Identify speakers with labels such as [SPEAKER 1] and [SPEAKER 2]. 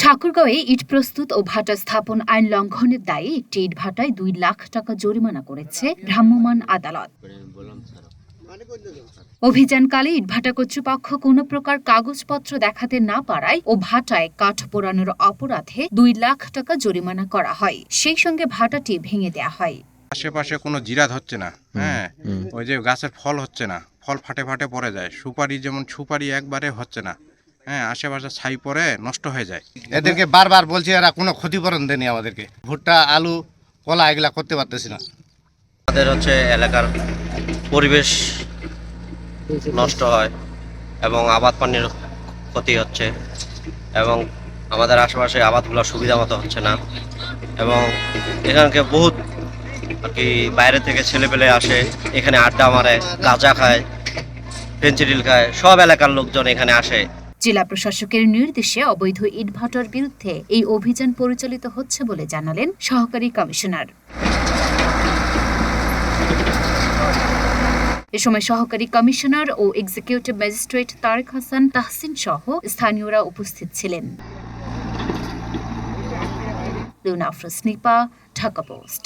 [SPEAKER 1] ঠাকুরগাঁওয়ে ইট প্রস্তুত ও ভাটা স্থাপন আইন লঙ্ঘনের দায়ে একটি ইট ভাটায় 2 লাখ টাকা জরিমানা করেছে ভ্রাম্যমাণ আদালত। অভিযানকালে ইটভাটা কর্তৃপক্ষ কোনো প্রকার কাগজপত্র দেখাতে না পারায় ও ভাটায় কাঠ পোড়ানোর অপরাধে 2 লাখ টাকা জরিমানা করা হয়। সেই সঙ্গে ভাটাটি ভেঙে দেয়া হয়।
[SPEAKER 2] আশেপাশে কোনো জিরাত হচ্ছে না, হ্যাঁ, ওই যে গাছের ফল হচ্ছে না, ফল ফাটে ফাটে পড়ে যায়। সুপারি যেমন সুপারি একবারে হচ্ছে না, হ্যাঁ, আশেপাশে ছাই পড়ে নষ্ট হয়ে যায়।
[SPEAKER 3] এদেরকে বারবার বলছি, এরা কোনো ক্ষতিপূরণ দেয়নি আমাদেরকে। ভুট্টা, আলু, কলা এগুলা করতে পারতেছি না।
[SPEAKER 4] আমাদের এলাকার পরিবেশ নষ্ট হয় এবং আবাদ পানির ক্ষতি হচ্ছে এবং আমাদের আশেপাশে আবাদগুলো সুবিধা মতো হচ্ছে না এবং এখানকে বহুত আর কি বাইরে থেকে ছেলেপেলে আসে, এখানে আড্ডা মারে, গাঁজা খায়, ফেন্সিডিল খায়, সব এলাকার লোকজন এখানে আসে।
[SPEAKER 1] জেলা প্রশাসকের নির্দেশে অবৈধ ইটভাটার বিরুদ্ধে এই অভিযান পরিচালিত হচ্ছে বলে জানালেন সহকারী কমিশনার। এ সময় সহকারী কমিশনার ও এক্সিকিউটিভ ম্যাজিস্ট্রেট তারেক হাসান তাহসিন সহ স্থানীয়রা উপস্থিত ছিলেন। লুনা আফরোজ নিপা, ঢাকা পোস্ট।